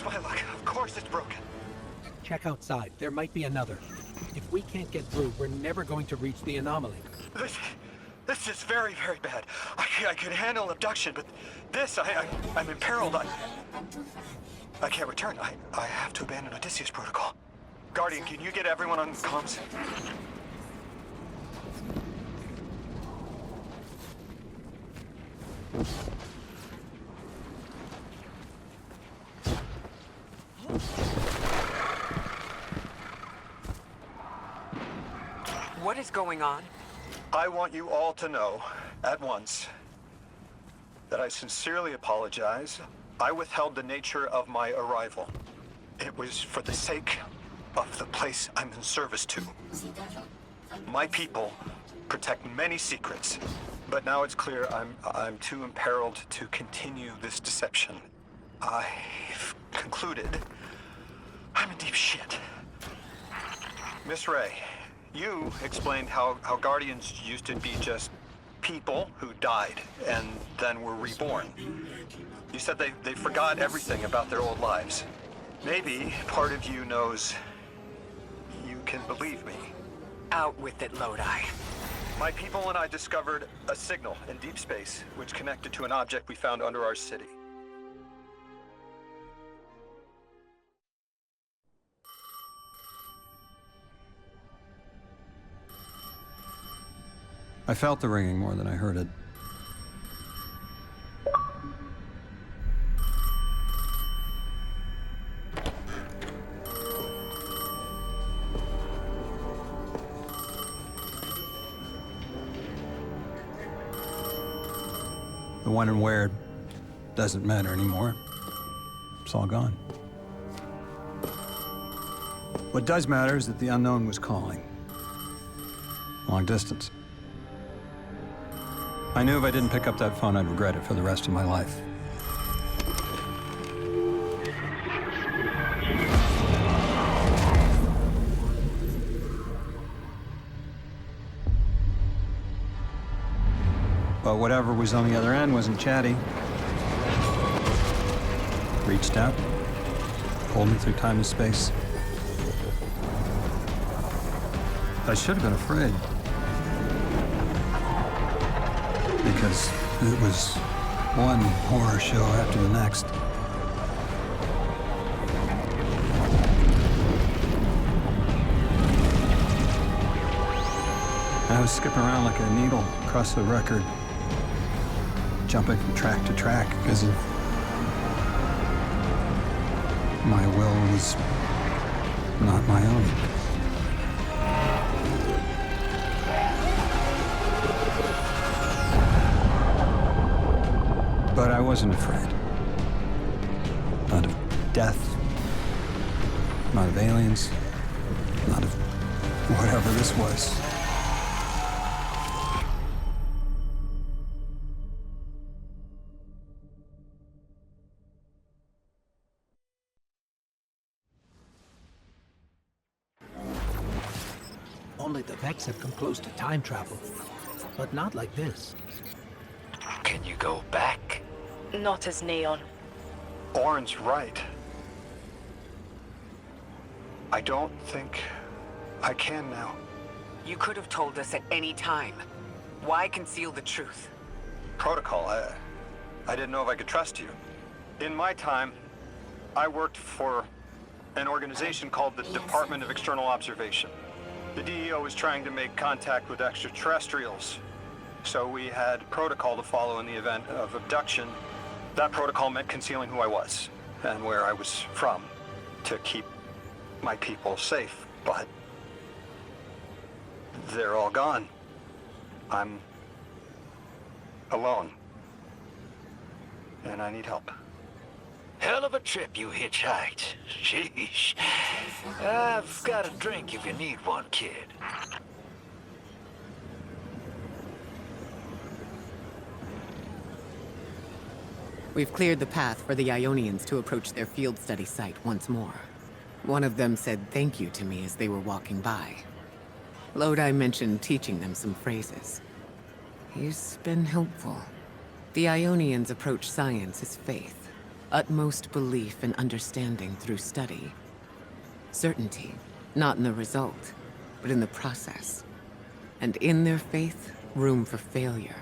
Just my luck. Of course it's broken. Check outside. There might be another. If we can't get through, we're never going to reach the anomaly. This is very, very bad. I could handle abduction, but this, I'm imperiled. I can't return. I have to abandon Odysseus protocol. Guardian, can you get everyone on comms? What is going on? I want you all to know, at once, that I sincerely apologize. I withheld the nature of my arrival. It was for the sake of the place I'm in service to. My people protect many secrets, but now it's clear I'm too imperiled to continue this deception. I've concluded I'm in deep shit. Miss Ray, you explained how Guardians used to be just people who died and then were reborn. You said they forgot everything about their old lives. Maybe part of you knows you can believe me. Out with it, Lodi. My people and I discovered a signal in deep space which connected to an object we found under our city. I felt the ringing more than I heard it. The when and where doesn't matter anymore. It's all gone. What does matter is that the unknown was calling. Long distance. I knew if I didn't pick up that phone, I'd regret it for the rest of my life. But whatever was on the other end wasn't chatty. Reached out, pulled me through time and space. I should have been afraid. Because it was one horror show after the next. I was skipping around like a needle across the record, jumping from track to track because of my will was not my own. But I wasn't afraid. Not of death, not of aliens, not of whatever this was. Only the Vex have come close to time travel, but not like this. Can you go back? Not as Neon. Orin's right. I don't think I can now. You could have told us at any time. Why conceal the truth? Protocol, I didn't know if I could trust you. In my time, I worked for an organization called the Department of External Observation. The DEO was trying to make contact with extraterrestrials. So we had protocol to follow in the event of abduction. That protocol meant concealing who I was and where I was from to keep my people safe, but they're all gone. I'm alone, and I need help. Hell of a trip you hitchhiked. Sheesh. I've got a drink if you need one, kid. We've cleared the path for the Ionians to approach their field study site once more. One of them said thank you to me as they were walking by. Lodi mentioned teaching them some phrases. He's been helpful. The Ionians approach science as faith, Utmost belief and understanding through study. Certainty, not in the result, but in the process. And in their faith, room for failure.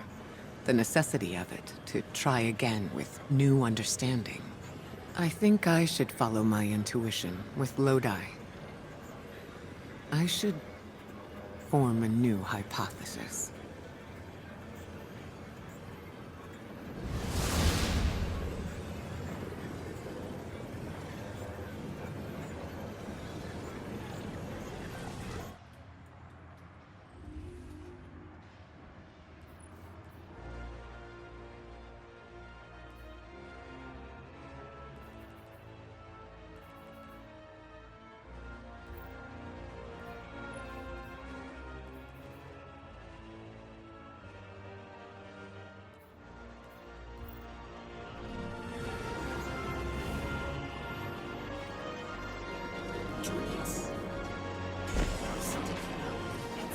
The necessity of it to try again with new understanding. I think I should follow my intuition with Lodi. I should form a new hypothesis.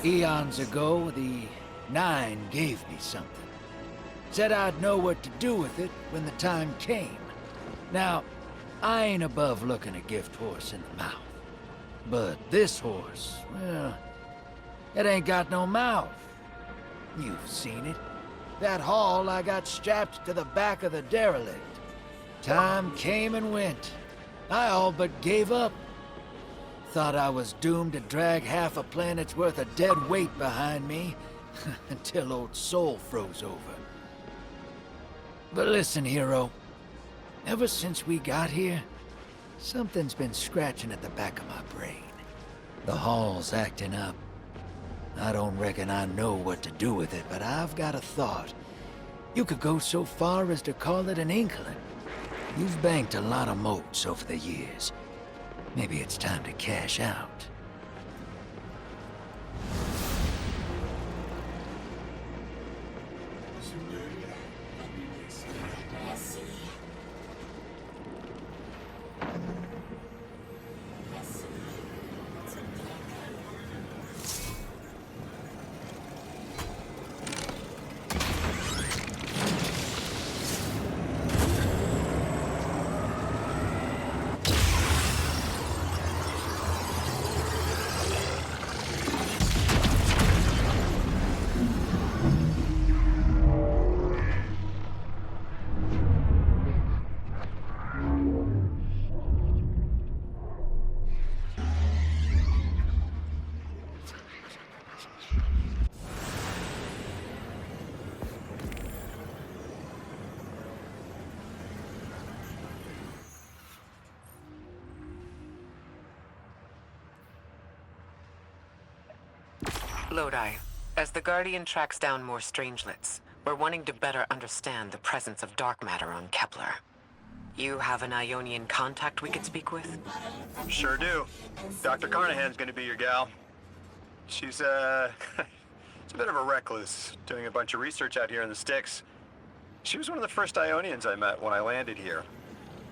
Eons ago, the Nine gave me something. Said I'd know what to do with it when the time came. Now, I ain't above looking a gift horse in the mouth. But this horse, well, it ain't got no mouth. You've seen it. That haul I got strapped to the back of the derelict. Time came and went. I all but gave up. Thought I was doomed to drag half a planet's worth of dead weight behind me until old Soul froze over. But listen, hero. Ever since we got here, something's been scratching at the back of my brain. The hall's acting up. I don't reckon I know what to do with it, but I've got a thought. You could go so far as to call it an inkling. You've banked a lot of motes over the years. Maybe it's time to cash out. Lodi, as the Guardian tracks down more strangelets, we're wanting to better understand the presence of dark matter on Kepler. You have an Ionian contact we could speak with? Sure do. Dr. Carnahan's gonna be your gal. She's, she's a bit of a recluse, doing a bunch of research out here in the sticks. She was one of the first Ionians I met when I landed here.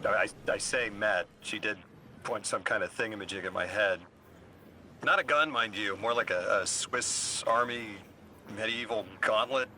I say met. She did point some kind of thingamajig at my head. Not a gun, mind you, more like a Swiss Army medieval gauntlet.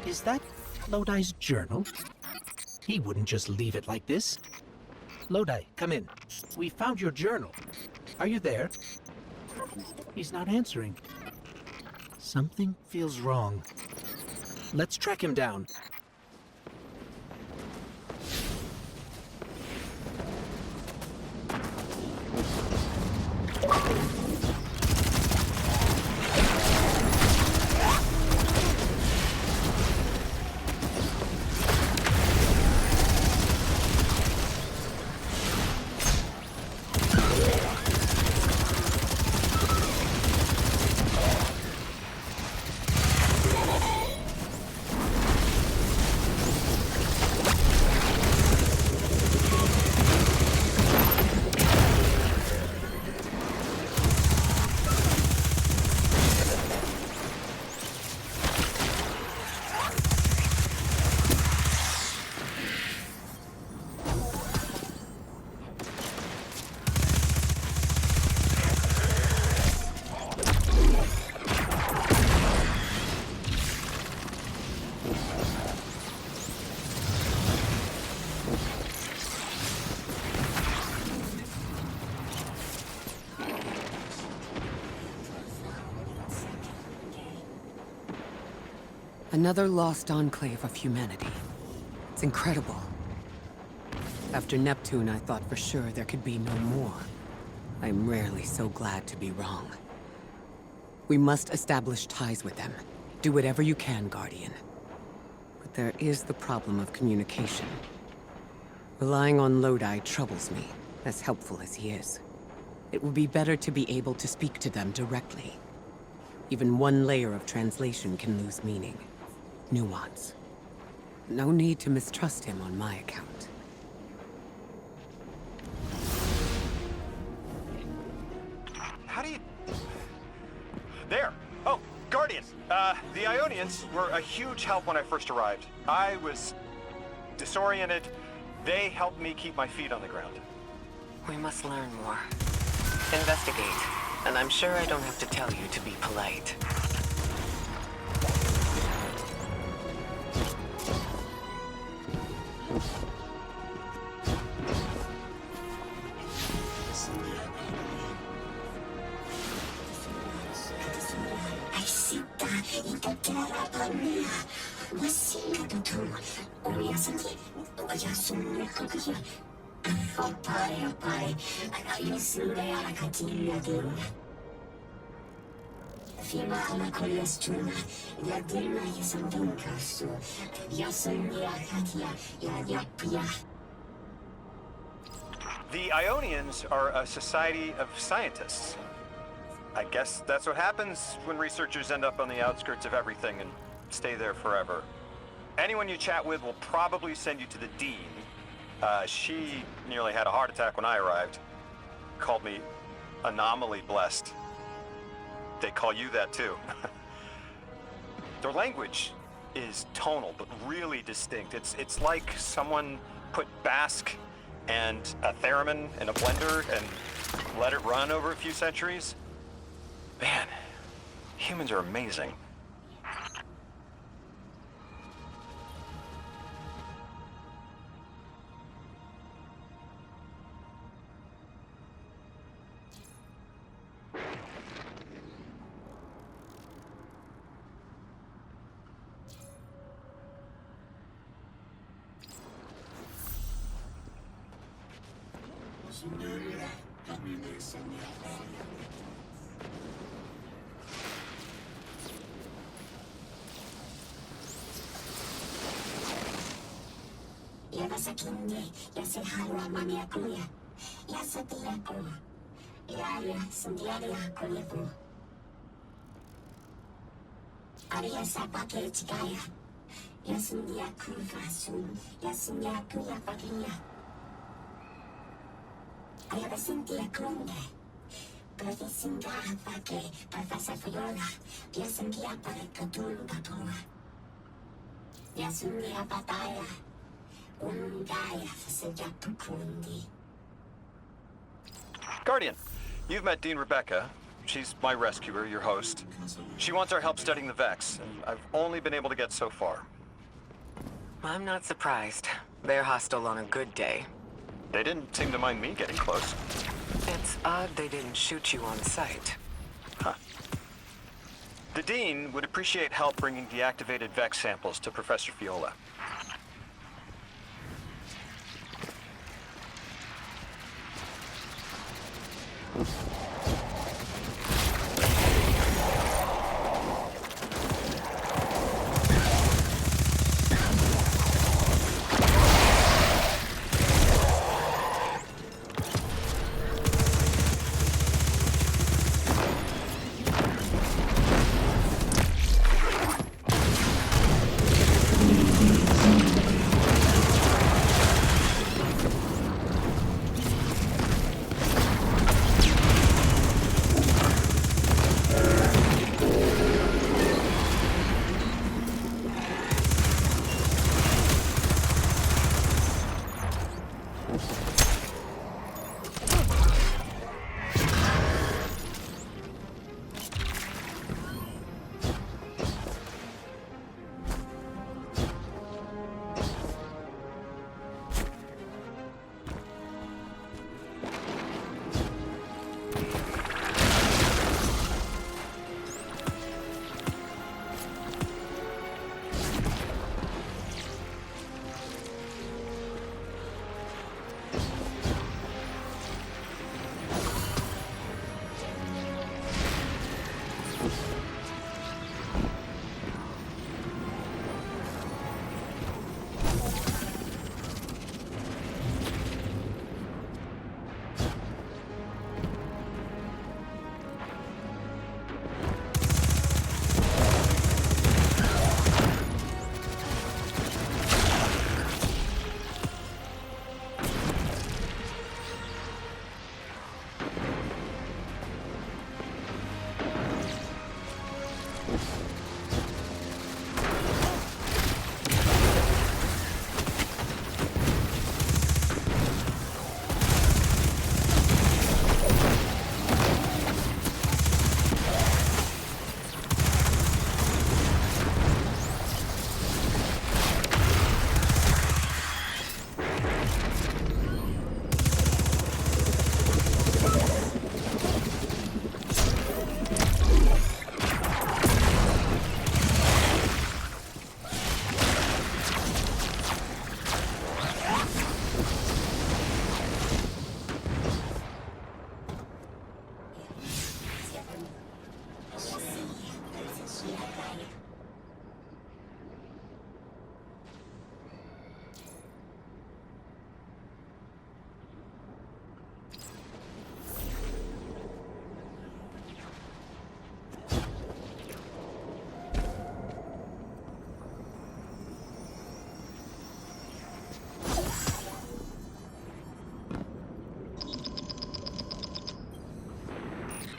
Is that Lodi's journal? He wouldn't just leave it like this. Lodi, come in. We found your journal. Are you there? He's not answering. Something feels wrong. Let's track him down. Another lost enclave of humanity. It's incredible. After Neptune, I thought for sure there could be no more. I'm rarely so glad to be wrong. We must establish ties with them. Do whatever you can, Guardian. But there is the problem of communication. Relying on Lodi troubles me, as helpful as he is. It would be better to be able to speak to them directly. Even one layer of translation can lose meaning. Nuance. No need to mistrust him on my account. How do you... There! Oh, Guardian! The Ionians were a huge help when I first arrived. I was disoriented. They helped me keep my feet on the ground. We must learn more. Investigate. And I'm sure I don't have to tell you to be polite. The Ionians are a society of scientists. I guess that's what happens when researchers end up on the outskirts of everything and stay there forever. Anyone you chat with will probably send you to the Dean. She nearly had a heart attack when I arrived. Called me anomaly blessed. They call you that too. Their language is tonal, but really distinct. It's like someone put Basque and a theremin in a blender and let it run over a few centuries. Man, humans are amazing. Guardian, you've met Dean Rebecca. She's my rescuer, your host. She wants our help studying the Vex, and I've only been able to get so far. I'm not surprised. They're hostile on a good day. They didn't seem to mind me getting close. It's odd they didn't shoot you on sight. Huh. The Dean would appreciate help bringing deactivated Vex samples to Professor Fiola.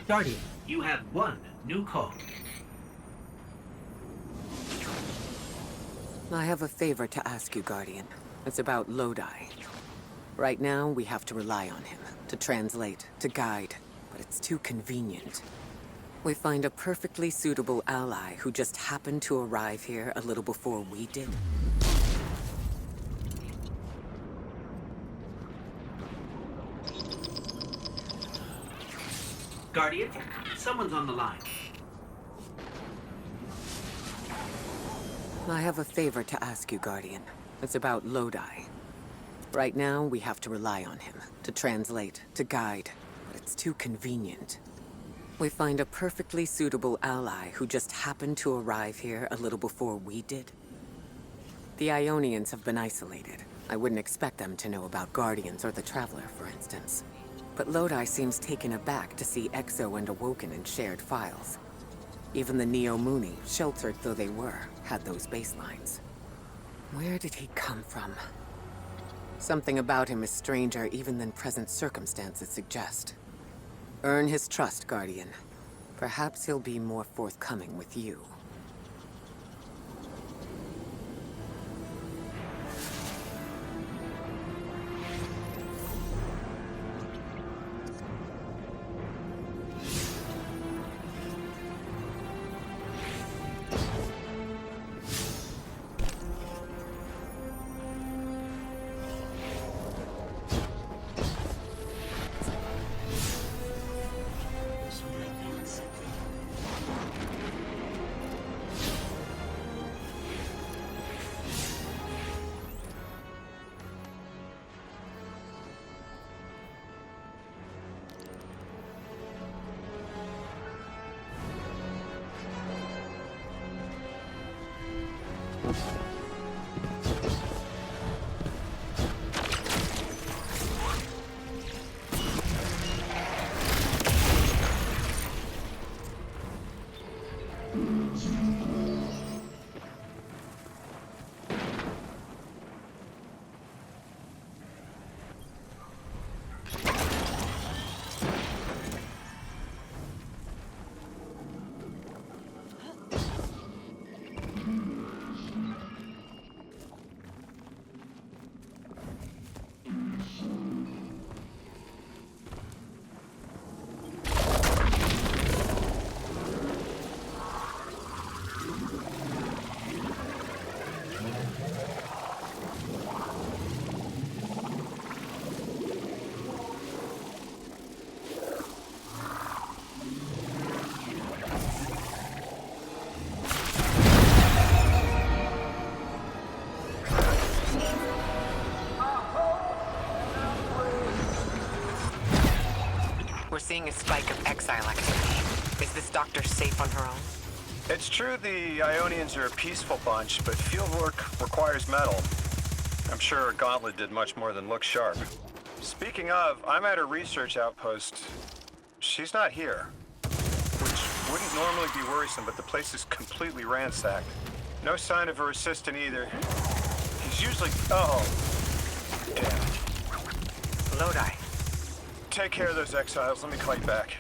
Guardian, you have one new call. I have a favor to ask you, Guardian. It's about Lodi. Right now, we have to rely on him, to translate, to guide, but it's too convenient. We find a perfectly suitable ally who just happened to arrive here a little before we did. Guardian, someone's on the line. I have a favor to ask you, Guardian. It's about Lodi. Right now, we have to rely on him, to translate, to guide, but it's too convenient. We find a perfectly suitable ally who just happened to arrive here a little before we did. The Ionians have been isolated. I wouldn't expect them to know about Guardians or the Traveler, for instance. But Lodi seems taken aback to see Exo and Awoken in shared files. Even the Neo-Muni, sheltered though they were, had those baselines. Where did he come from? Something about him is stranger even than present circumstances suggest. Earn his trust, Guardian. Perhaps he'll be more forthcoming with you. We're seeing a spike of exile activity. Is this doctor safe on her own? It's true the Ionians are a peaceful bunch, but fieldwork requires metal. I'm sure Gauntlet did much more than look sharp. Speaking of, I'm at her research outpost. She's not here. Which wouldn't normally be worrisome, but the place is completely ransacked. No sign of her assistant either. He's usually... Oh. Damn it. Lodi. Take care of those exiles. Let me call you back.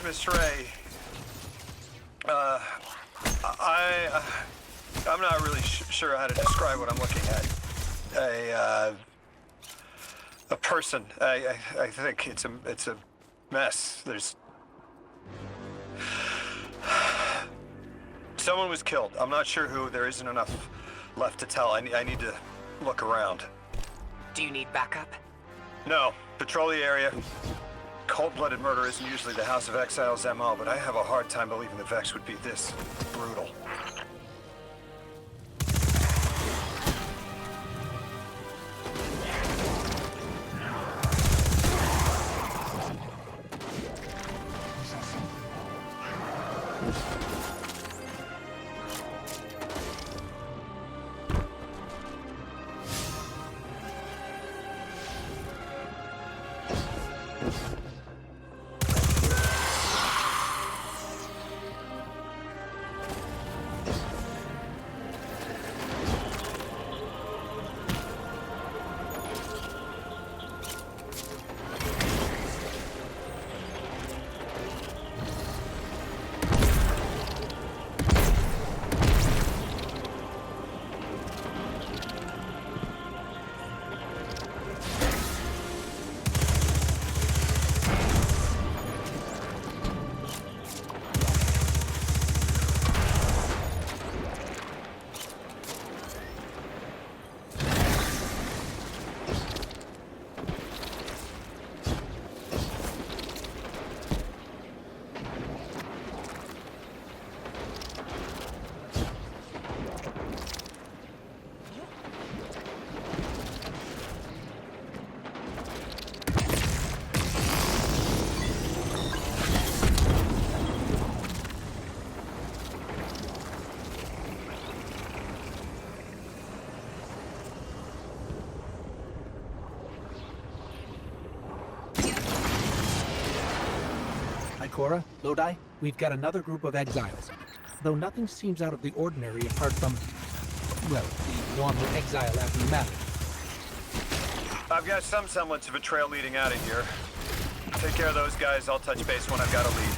Yes, Miss Ray. I'm not really sure how to describe what I'm looking at. A person. I think it's a mess. There's someone was killed. I'm not sure who. There isn't enough left to tell. I need to look around. Do you need backup? No. Patrol the area. Cold-blooded murder isn't usually the House of Exile's MO, but I have a hard time believing the Vex would be this brutal. Ikora, Lodi, we've got another group of exiles. Though nothing seems out of the ordinary apart from, well, the normal exile abnormality. I've got some semblance of a trail leading out of here. Take care of those guys. I'll touch base when I've got a lead.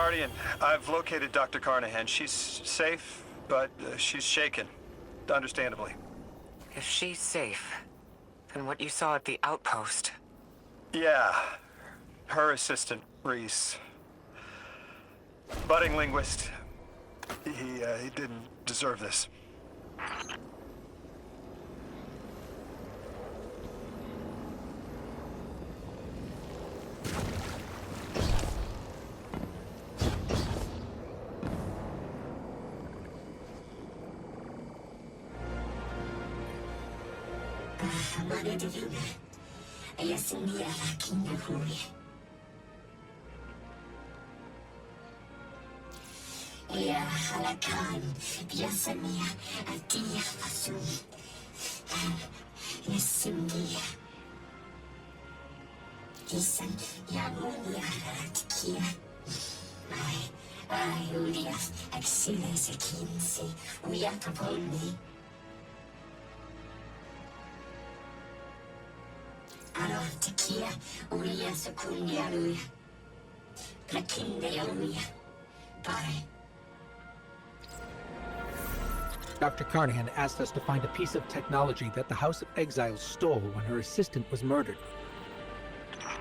Guardian, I've located Dr. Carnahan. She's safe, but she's shaken. Understandably. If she's safe, then what you saw at the outpost... Yeah. Her assistant, Reese. Budding linguist. He didn't deserve this. يا حلقان يسمي أديه فسوي يسمي يسن ياموني أرادكيا أيوليا أكسيلي سكينسي وياتبوني أرادكيا ويا سكون يالويا لكن يوميا باي. Dr. Carnahan asked us to find a piece of technology that the House of Exiles stole when her assistant was murdered.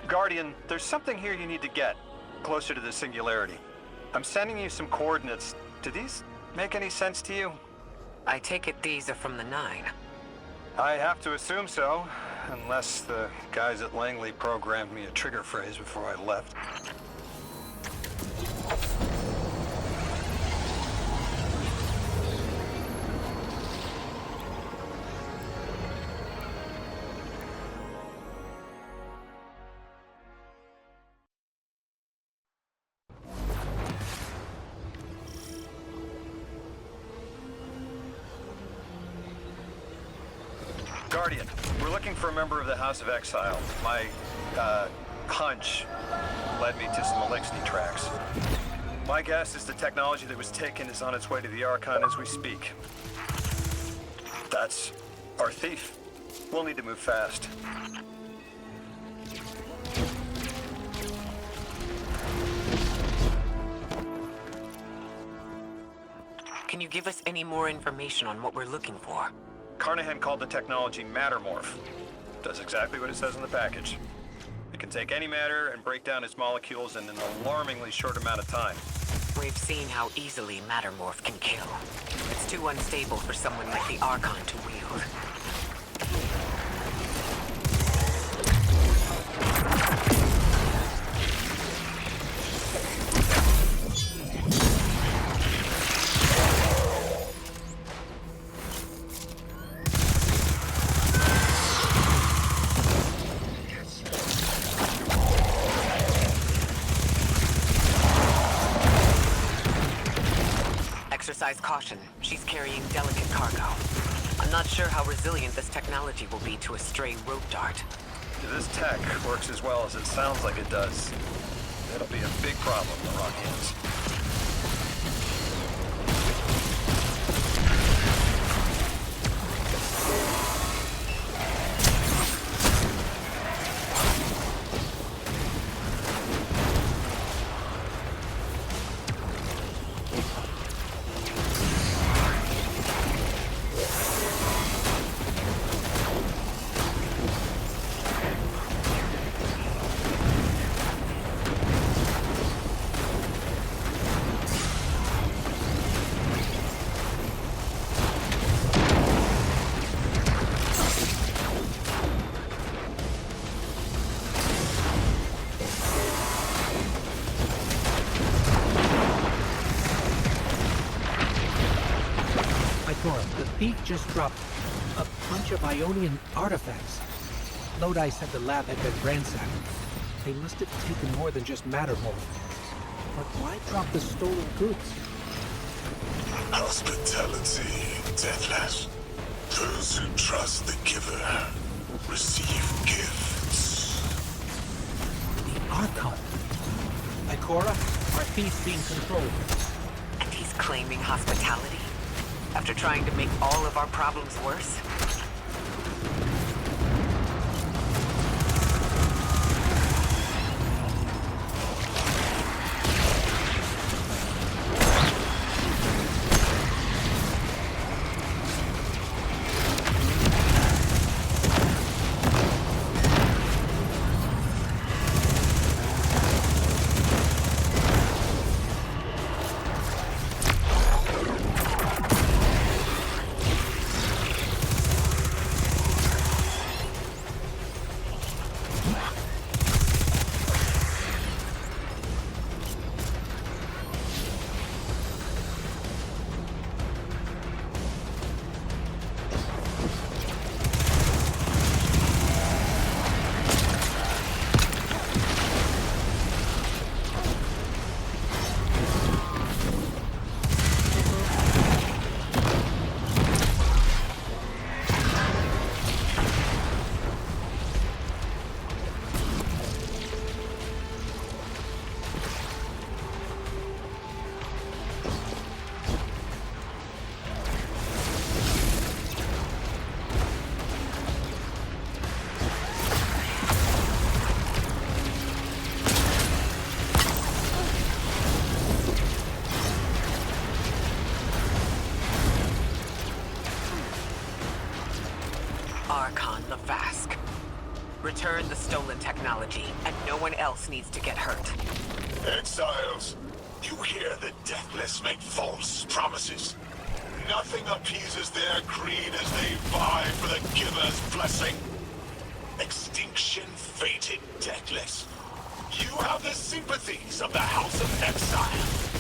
Guardian, there's something here you need to get, closer to the singularity. I'm sending you some coordinates. Do these make any sense to you? I take it these are from the Nine. I have to assume so, unless the guys at Langley programmed me a trigger phrase before I left. Guardian, we're looking for a member of the House of Exile. My, hunch led me to some Elixir tracks. My guess is the technology that was taken is on its way to the Archon as we speak. That's our thief. We'll need to move fast. Can you give us any more information on what we're looking for? Carnahan called the technology Mattermorph. Does exactly what it says in the package. It can take any matter and break down its molecules in an alarmingly short amount of time. We've seen how easily Mattermorph can kill. It's too unstable for someone like the Archon to wield. Exercise caution. She's carrying delicate cargo. I'm not sure how resilient this technology will be to a stray rope dart. If this tech works as well as it sounds like it does, it'll be a big problem in the Rockians. Ikora, the thief just dropped a bunch of Aionian artifacts. Lodi said the lab had been ransacked. They must have taken more than just Mattermorph. But why drop the stolen goods? Hospitality, Deathless. Those who trust the giver receive gifts. The Archon. Ikora, our thief's being controlled. And he's claiming hospitality? After trying to make all of our problems worse? Archon the Vask. Return the stolen technology, and no one else needs to get hurt. Exiles, you hear the Deathless make false promises. Nothing appeases their greed as they vie for the Giver's blessing. Extinction fated Deathless. You have the sympathies of the House of Exile.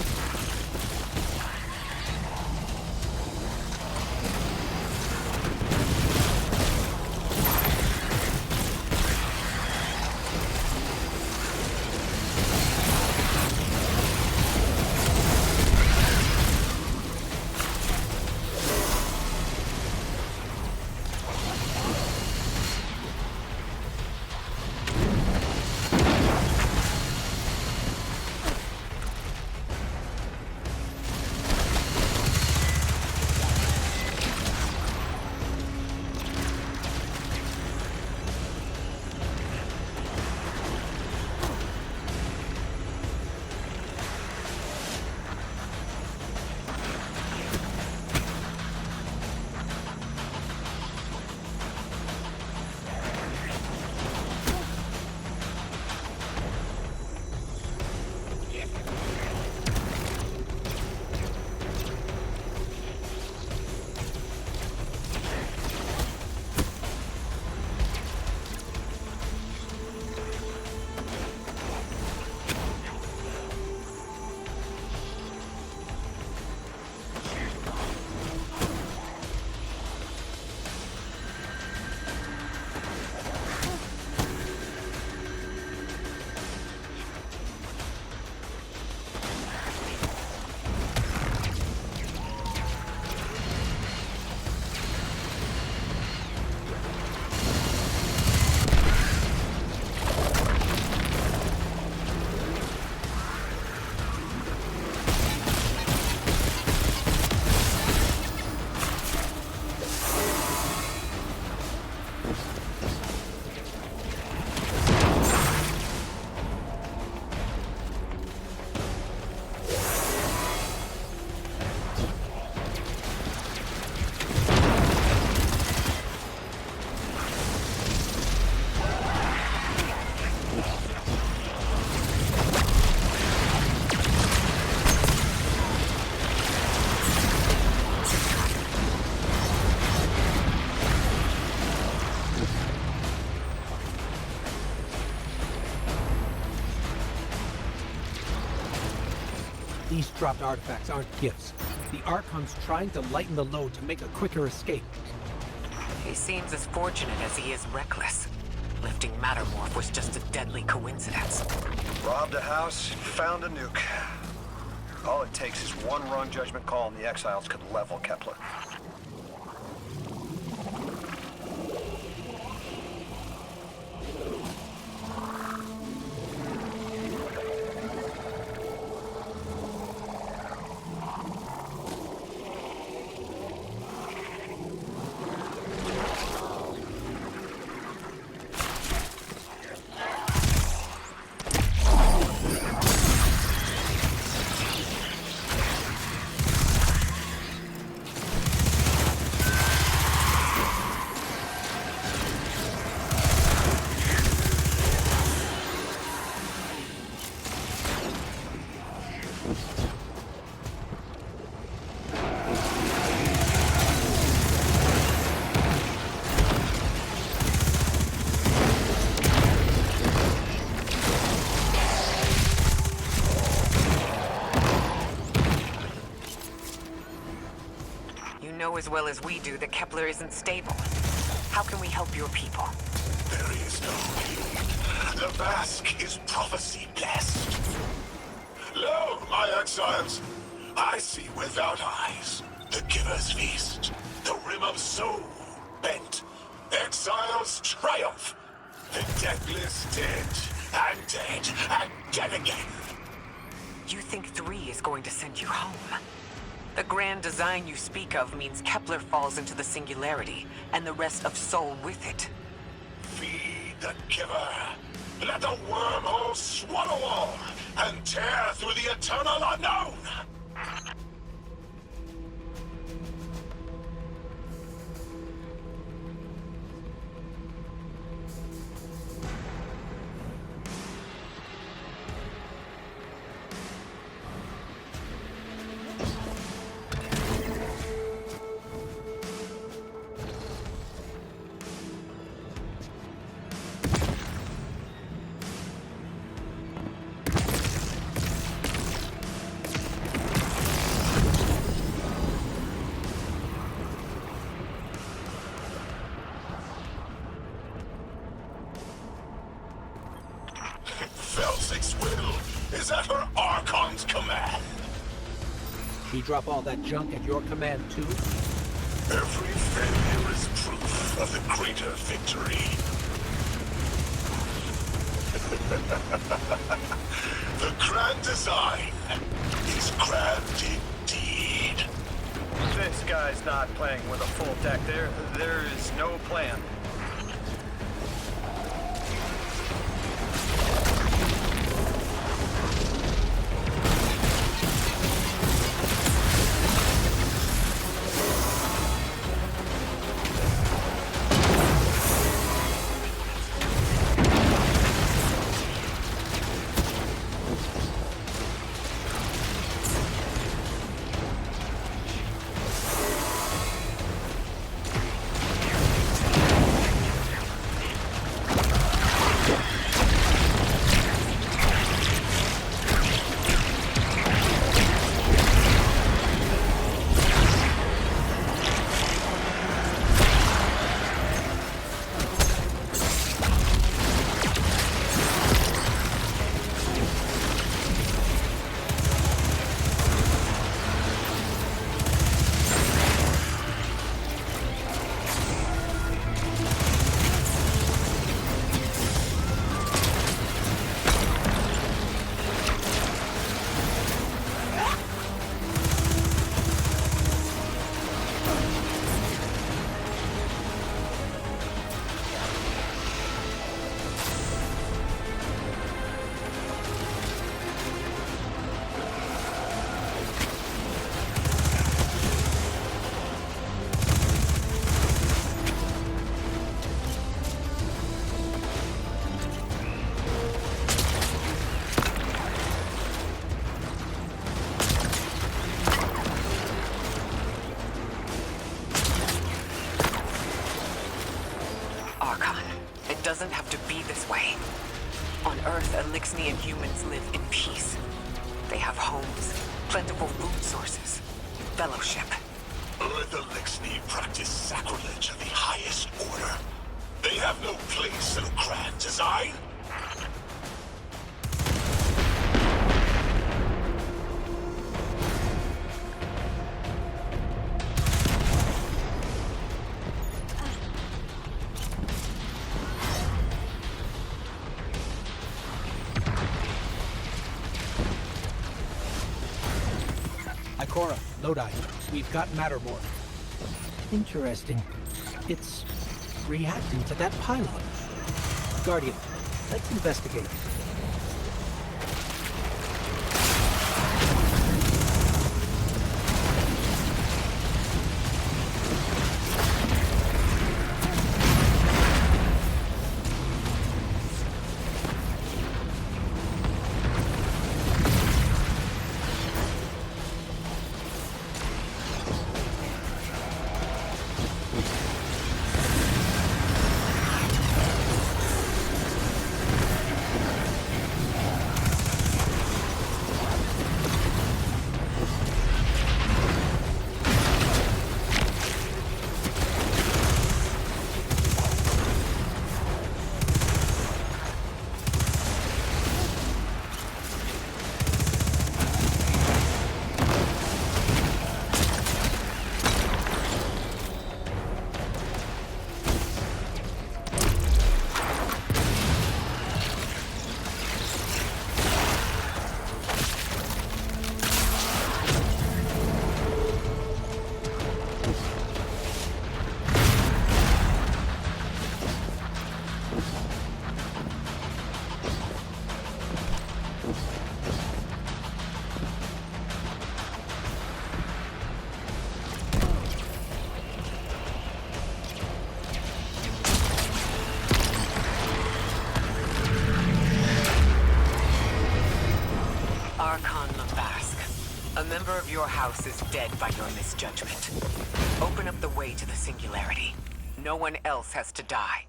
These dropped artifacts aren't gifts. The Archon's trying to lighten the load to make a quicker escape. He seems as fortunate as he is reckless. Lifting Mattermorph was just a deadly coincidence. Robbed a house, found a nuke. All it takes is one wrong judgment call and the Exiles could level Kepler. As well as we do that Kepler isn't stable. How can we help your people? There is no need. The Vask is prophecy blessed. Lo, my exiles, I see without eyes. The Giver's feast, the rim of soul bent. Exiles triumph. The deathless dead, and dead, and dead again. You think 3 is going to send you home? The grand design you speak of means Kepler falls into the singularity, and the rest of Soul with it. Feed the Giver. Let the wormhole swallow all, and tear through the eternal unknown! is at her Archon's command. She drop all that junk at your command too? Every failure is proof of the greater victory. The grand design is grand indeed. This guy's not playing with a full deck. There is no plan. Doesn't have to be this way. On Earth, Elixni and humans live in peace. They have homes, plentiful food sources, fellowship. Earth Elixni practice sacrilege of the highest order. They have no place in a grand design. Ikora, Lodi, we've got Mattermore. Interesting. It's reacting to that pylon. Guardian, let's investigate. A member of your house is dead by your misjudgment. Open up the way to the singularity. No one else has to die.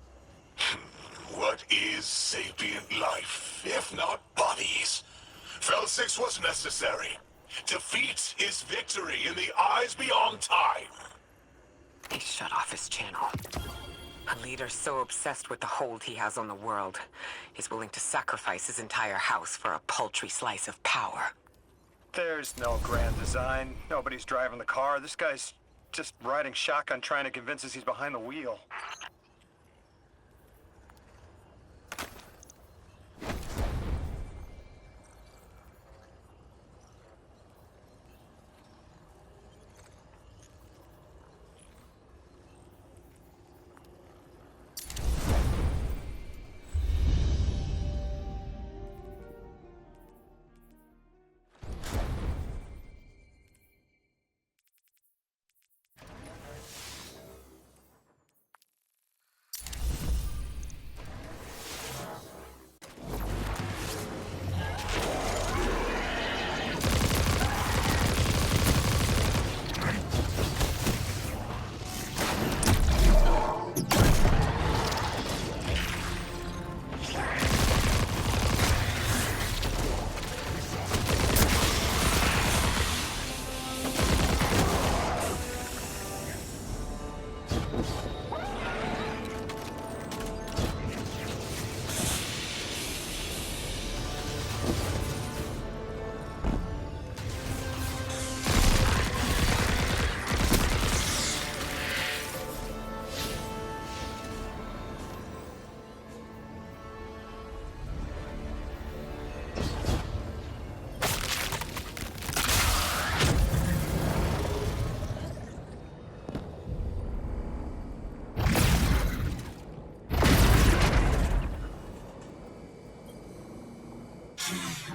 What is sapient life, if not bodies? Fel 6 was necessary. Defeat is victory in the eyes beyond time. He shut off his channel. A leader so obsessed with the hold he has on the world, he's willing to sacrifice his entire house for a paltry slice of power. There's no grand design. Nobody's driving the car. This guy's just riding shotgun trying to convince us he's behind the wheel.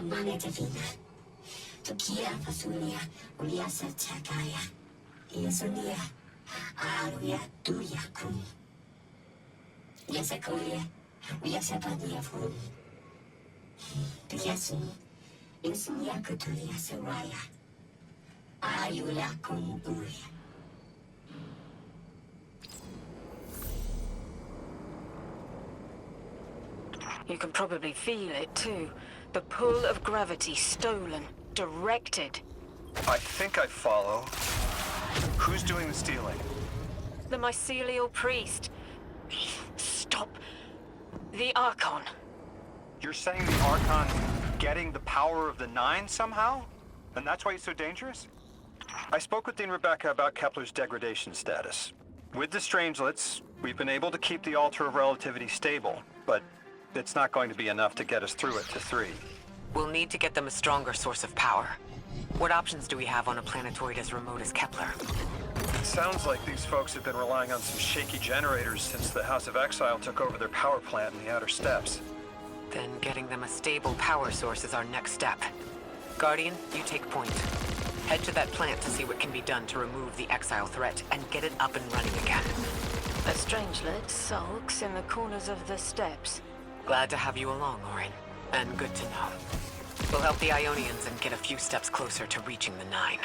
Manetavina. Tokia Fasulia, Uliasa Chakaya. Iasonia, Aruya Duyakun. Yasakolia, Uyasapania Fun. Piasun, Insuyakutulia Saraya. Ayulakun Uya. You can probably feel it too. The pull of gravity stolen, directed. I think I follow. Who's doing the stealing? The mycelial priest. Stop. The Archon. You're saying the Archon's getting the power of the Nine somehow? And that's why he's so dangerous? I spoke with Dean Rebecca about Kepler's degradation status. With the Strangelets, we've been able to keep the Altar of Relativity stable, but it's not going to be enough to get us through it to 3. We'll need to get them a stronger source of power. What options do we have on a planetoid as remote as Kepler? It sounds like these folks have been relying on some shaky generators since the House of Exile took over their power plant in the Outer Steppes. Then getting them a stable power source is our next step. Guardian, you take point. Head to that plant to see what can be done to remove the Exile threat and get it up and running again. A Strangelet sulks in the corners of the steppes. Glad to have you along, Orin. And good to know. We'll help the Ionians and get a few steps closer to reaching the Nine.